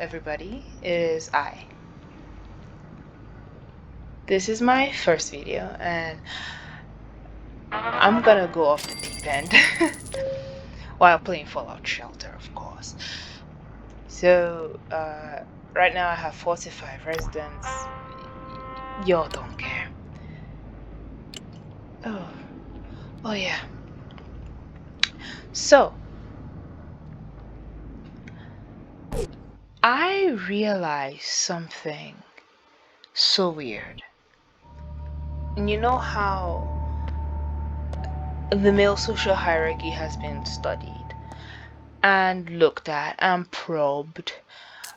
everybody, it is I. This is my first video and I'm gonna go off the deep end while playing Fallout Shelter, of course. So, right now I have 45 residents. Y'all don't care. Oh yeah. So, I realized something so weird. And you know how the male social hierarchy has been studied and looked at and probed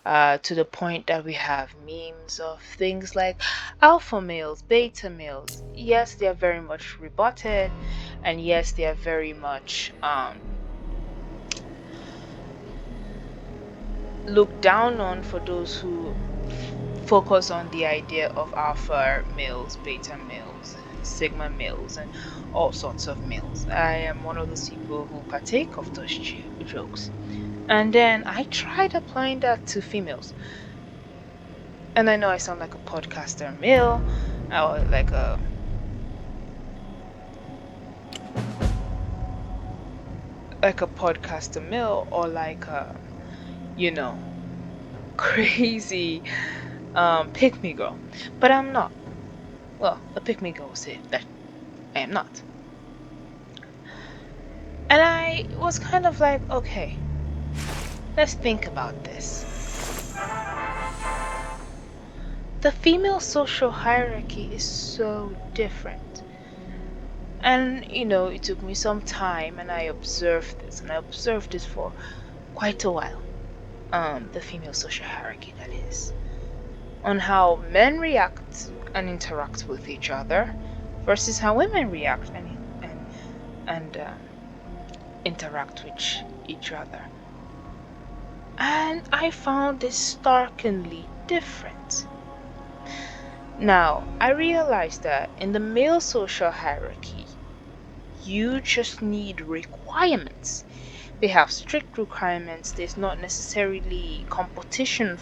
to the point that we have memes of things like alpha males, beta males. Yes, they are very much rebutted, and yes, they are very much looked down on for those who focus on the idea of alpha males, beta males, sigma males, and all sorts of males. I am one of those people who partake of those jokes. And then I tried applying that to females. And I know I sound like a podcaster male, or like a podcaster male, or like a, crazy pick me girl. But I'm not. Well, a pick me girl will say that I am not. And I was kind of like, okay, let's think about this. The female social hierarchy is so different. And, it took me some time and I observed this. And I observed this for quite a while. The female social hierarchy, that is. On how men react and interact with each other versus how women react and interact with each other. And I found this starkly different. Now, I realized that in the male social hierarchy, you just need requirements. They have strict requirements. There's not necessarily competition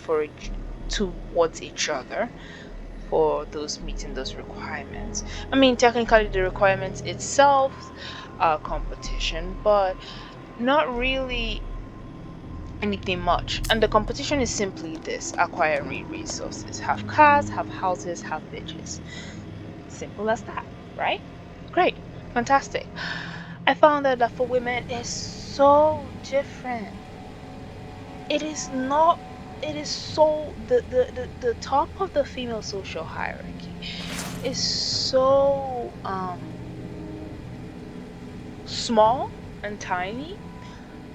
towards each other for those meeting those requirements. I mean, technically the requirements itself are competition, but not really anything much. And the competition is simply this: acquiring resources. Have cars, have houses, have bitches. Simple as that, right? Great, fantastic. I found out that for women it's so different. It is not. It is so the top of the female social hierarchy is so small and tiny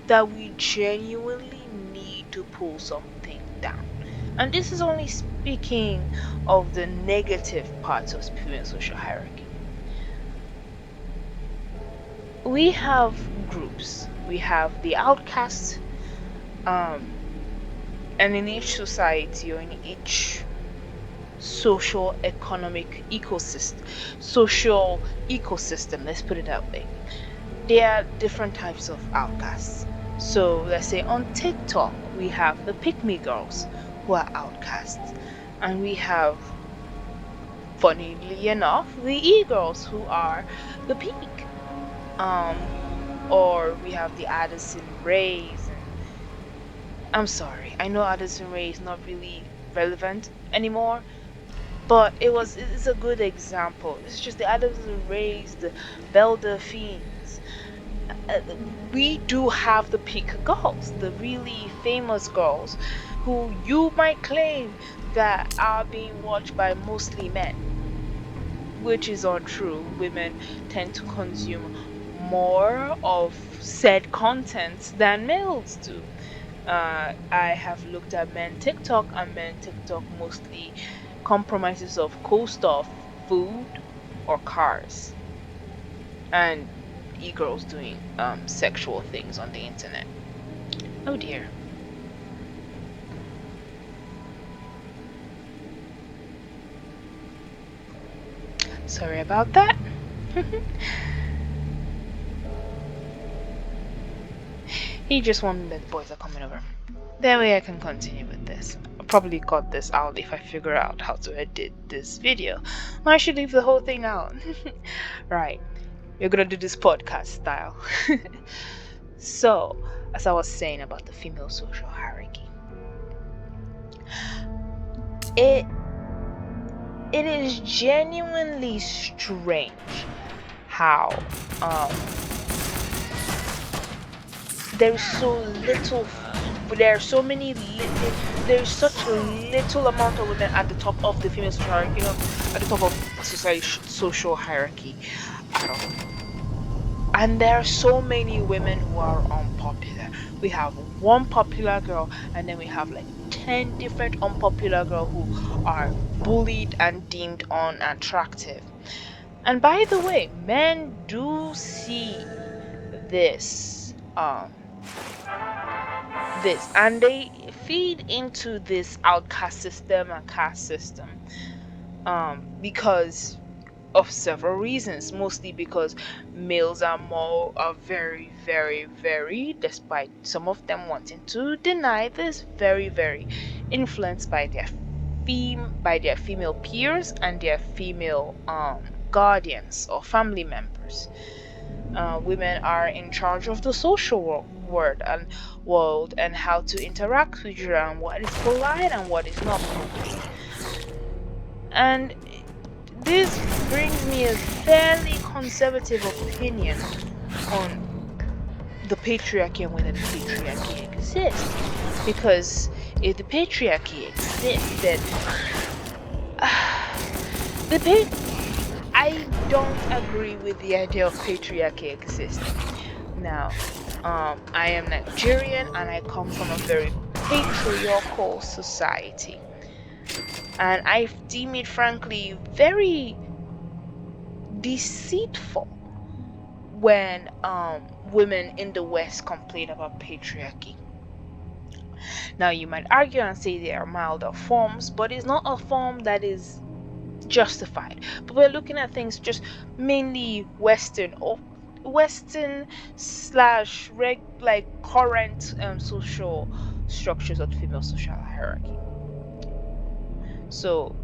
that we genuinely need to pull something down. And this is only speaking of the negative parts of female social hierarchy. We have groups. We have the outcasts, and in each society or in each social ecosystem, let's put it that way, there are different types of outcasts. So let's say on TikTok we have the pick me girls who are outcasts, and we have, funnily enough, the e-girls who are the peak. Or we have the Addison Rays. I'm sorry, I know Addison Rae is not really relevant anymore, but it's a good example. It's just the Addison Rays, the Belle Delphines. We do have the peak girls, the really famous girls, who you might claim that are being watched by mostly men, which is untrue. Women tend to consume more of said content than males do. I have looked at men TikTok, and men TikTok mostly compromises of co-stuff, food, or cars, and e-girls doing sexual things on the internet. Oh dear. Sorry about that. He just warned me that the boys are coming over. That way I can continue with this. podcast. I'll probably cut this out if I figure out how to edit this video. I should leave the whole thing out. Right, we're gonna do this podcast style. So, as I was saying about the female social hierarchy, it it is genuinely strange how um there's so little there are so many there's such a little amount of women at the top of the female social hierarchy, at the top of society social hierarchy at all. And there are so many women who are unpopular. We have one popular girl, and then we have like 10 different unpopular girls who are bullied and deemed unattractive. And by the way, men do see this and they feed into this outcast system and caste system because of several reasons, mostly because males are very, very, very, despite some of them wanting to deny this, very, very influenced by their female peers and their female guardians or family members. Women are in charge of the social world and how to interact with you and what is polite and what is not polite. And this brings me a fairly conservative opinion on the patriarchy and whether the patriarchy exists. Because if the patriarchy exists, then I don't agree with the idea of patriarchy existing. Now, I am Nigerian and I come from a very patriarchal society. And I deem it frankly very deceitful when women in the West complain about patriarchy. Now you might argue and say there are milder forms, but it's not a form that is justified. But we're looking at things just mainly Western slash like current social structures of the female social hierarchy. So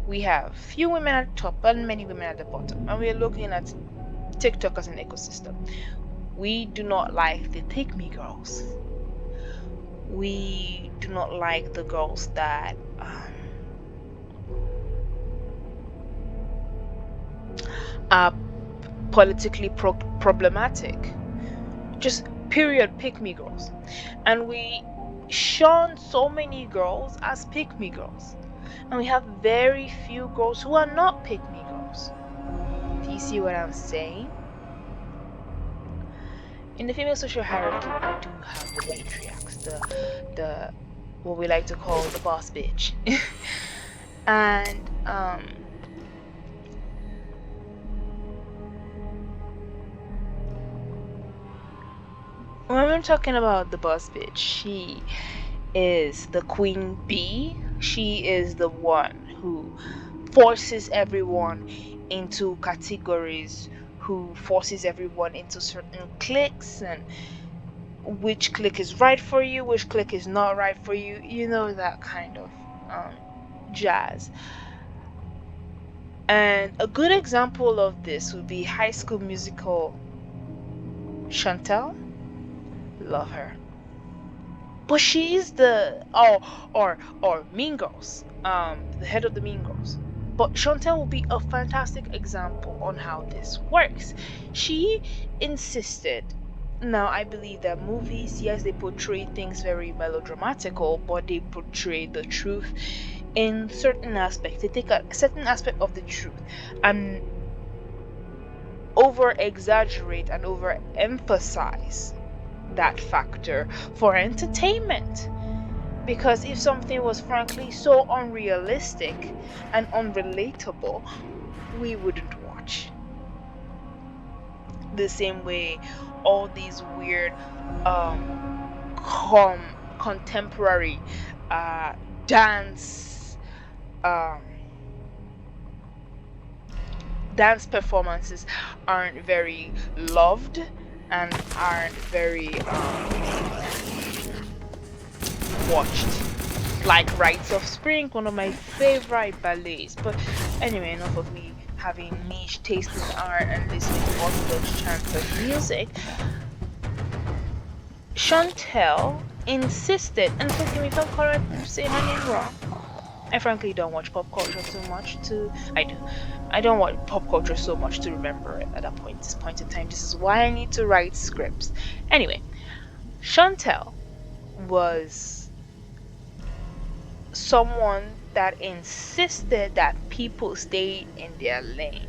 we have few women at the top and many women at the bottom, and we're looking at TikTok as an ecosystem. We do not like the take me girls. We do not like the girls that are politically problematic. Just period pick me girls. And we shun so many girls as pick me girls. And we have very few girls who are not pick me girls. Do you see what I'm saying? In the female social hierarchy, we do have the matriarchs, the what we like to call the boss bitch. And when we're talking about the boss bitch, she is the queen bee. She is the one who forces everyone into categories, who forces everyone into certain cliques, and which clique is right for you, which clique is not right for you, that kind of jazz. And a good example of this would be High School Musical. Chantel, love her, but she's the or Mean Girls, the head of the Mean Girls. But Chantel will be a fantastic example on how this works. She insisted. Now, I believe that movies, yes, they portray things very melodramatical, but they portray the truth in certain aspects. They take a certain aspect of the truth and over exaggerate and over emphasize that factor for entertainment. Because if something was frankly so unrealistic and unrelatable, we wouldn't watch. The same way all these weird contemporary dance performances aren't very loved and aren't very watched. like Rites of Spring, one of my favorite ballets. But anyway, enough of me having niche taste in art and listening to Orthodox chants and music. Chantel insisted, and forgive me if I'm correct, saying her name wrong. I frankly don't watch pop culture too much to. I do. I don't watch pop culture so much to remember it at this point in time. This is why I need to write scripts. Anyway, Chantel was someone that insisted that people stayed in their lane,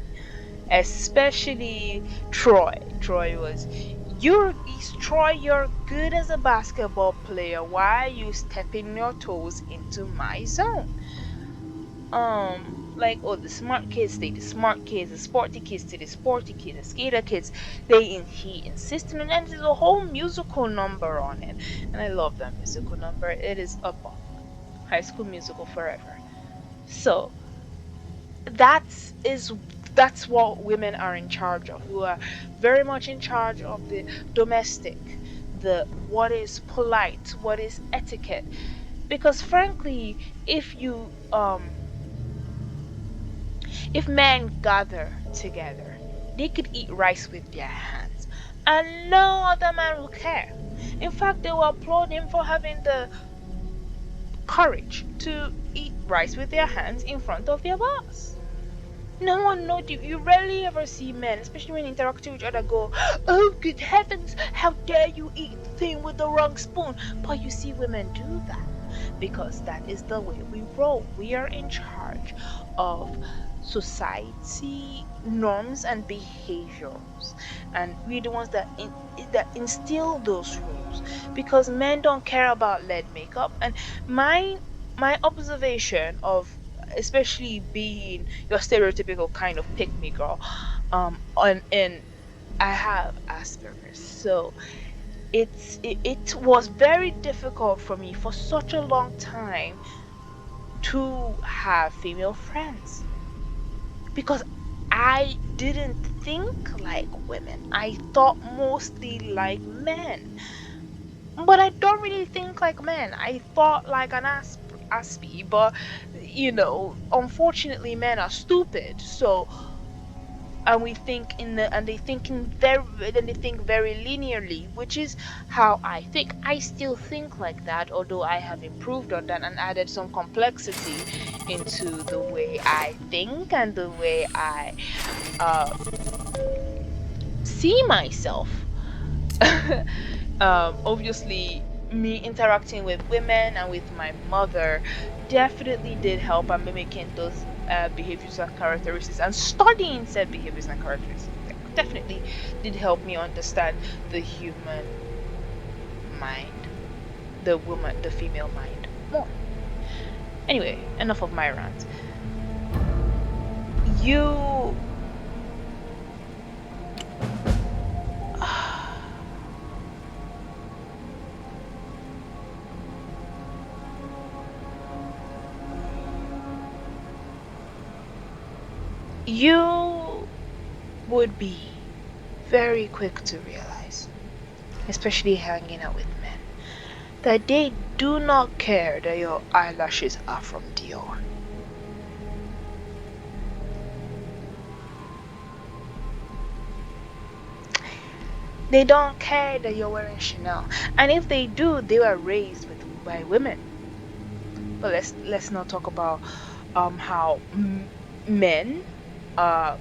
especially Troy. Troy was, Troy, you're good as a basketball player. Why are you stepping your toes into my zone? Like, oh, the smart kids stay the smart kids, the sporty kids stay the sporty kids, the skater kids, he insisted on, and there's a whole musical number on it. And I love that musical number. It is above High School Musical forever. So that's that's what women are in charge of, who are very much in charge of the domestic, the what is polite, what is etiquette. Because frankly, if men gather together, they could eat rice with their hands and no other man will care. In fact, they will applaud him for having the courage to eat rice with their hands in front of their boss. No one knows you. You rarely ever see men, especially when interacting with each other, go, "Oh, good heavens, how dare you eat the thing with the wrong spoon?" But you see women do that because that is the way we roll. We are in charge of society norms and behaviors, and we're the ones that instill those rules, because men don't care about lead makeup. And my my observation of, especially being your stereotypical kind of pick me girl, and I have Asperger's, so it was very difficult for me for such a long time to have female friends because I didn't think like women. I thought mostly like men. But I don't really think like men. I thought like an aspie, but unfortunately men are stupid. So and we think in the and they think in very then they think very linearly, which is how I think. I still think like that, although I have improved on that and added some complexity into the way I think and the way I uh, see myself. Obviously, me interacting with women and with my mother definitely did help. I'm mimicking those behaviors and characteristics, and studying said behaviors and characteristics definitely did help me understand the human mind, the female mind more. Anyway, enough of my rant. You. You would be very quick to realize, especially hanging out with men, that they do not care that your eyelashes are from Dior. They don't care that you're wearing Chanel. And if they do, they were raised by women. But let's not talk about how men uh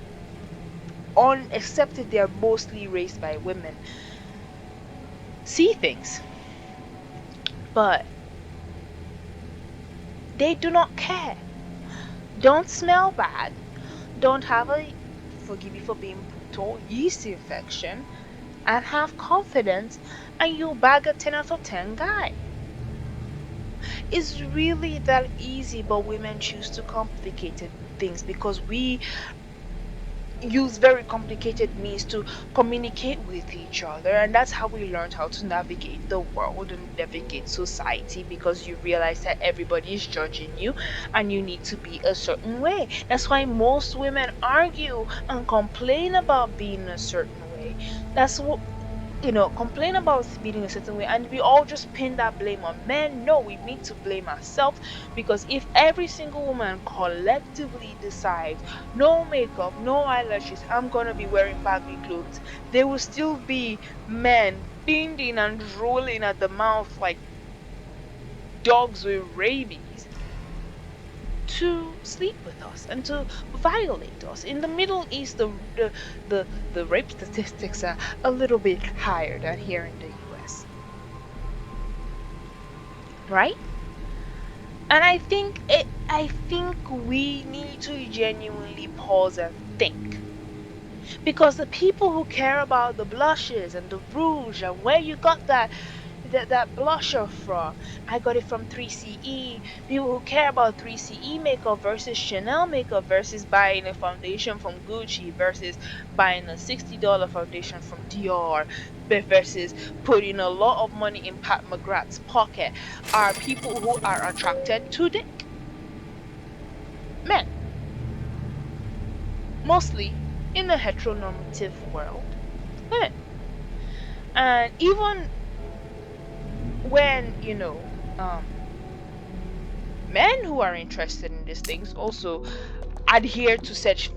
except if they're mostly raised by women, see things. But they do not care. Don't smell bad. Don't have a, forgive me for being brutal, yeast infection, and have confidence, and you'll bag a 10 out of 10 guy. It's really that easy, but women choose to complicate things because we use very complicated means to communicate with each other, and that's how we learned how to navigate the world and navigate society, because you realize that everybody is judging you and you need to be a certain way. That's why most women argue and complain about being a certain way. complain about being a certain way, and we all just pin that blame on men. No, we need to blame ourselves, because if every single woman collectively decides no makeup, no eyelashes, I'm gonna be wearing baggy clothes, there will still be men bending and rolling at the mouth like dogs with rabies to sleep with us and to violate us. In the Middle East, the rape statistics are a little bit higher than here in the US, right? And I think we need to genuinely pause and think, because the people who care about the blushes and the rouge and where you got that blusher from, I got it from 3CE. People who care about 3CE makeup versus Chanel makeup versus buying a foundation from Gucci versus buying a $60 foundation from Dior versus putting a lot of money in Pat McGrath's pocket, are people who are attracted to dick. Men. Mostly in the heteronormative world. Men. And even when, men who are interested in these things also adhere to such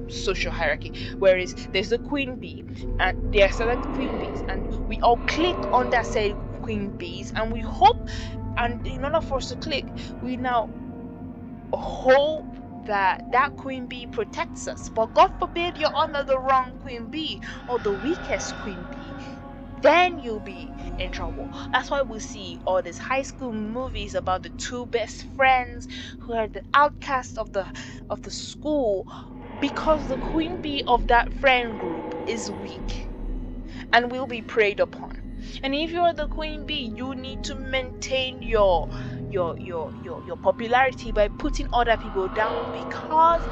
social hierarchy, whereas there's a queen bee and there are select queen bees, and we all click on that said queen bees, and we hope, and in order for us to click, we now hope that that queen bee protects us. But God forbid you're under the wrong queen bee or the weakest queen bee, then you'll be in trouble. That's why we see all these high school movies about the two best friends who are the outcasts of the school, because the queen bee of that friend group is weak and will be preyed upon. And if you're the queen bee, you need to maintain your popularity by putting other people down, because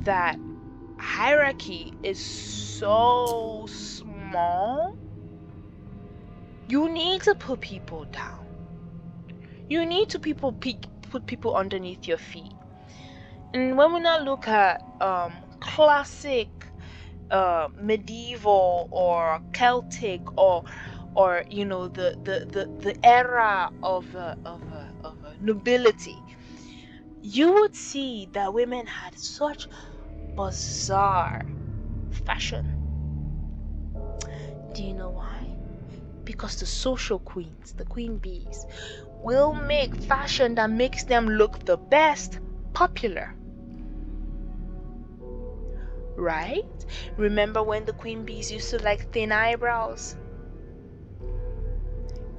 that hierarchy is so small. You need to put people down. You need to put people underneath your feet. And when we now look at classic medieval or Celtic or the era of nobility, you would see that women had such bizarre fashion. Do you know why? Because the social queens, the queen bees, will make fashion that makes them look the best popular. Right? Remember when the queen bees used to like thin eyebrows?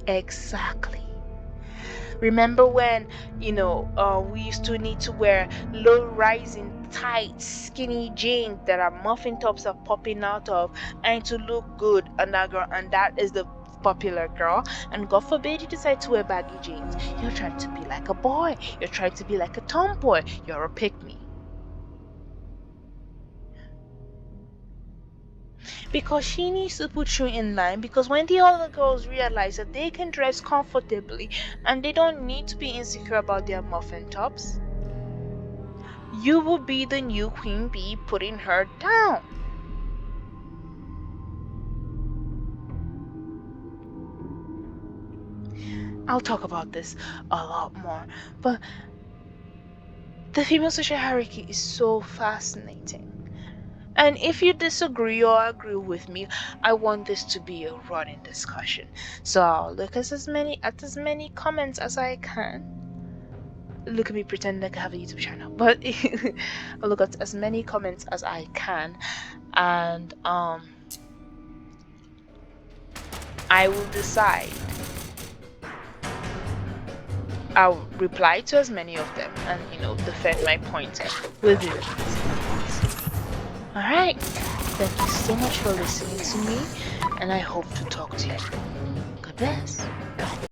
Exactly. Remember when, we used to need to wear low-rising, tight, skinny jeans that our muffin tops are popping out of, and to look good on that girl, and that is the popular girl. And God forbid you decide to wear baggy jeans. You're trying to be like a boy. You're trying to be like a tomboy. You're a pick-me. Because she needs to put you in line, because when the other girls realize that they can dress comfortably and they don't need to be insecure about their muffin tops, you will be the new queen bee putting her down. I'll talk about this a lot more, but the female social hierarchy is so fascinating. And if you disagree or agree with me, I want this to be a running discussion. So I'll look at as many comments as I can. Look at me pretending like I have a YouTube channel, but I'll look at as many comments as I can, and I will decide. I'll reply to as many of them and defend my point within reason. Alright, thank you so much for listening to me, and I hope to talk to you. God bless.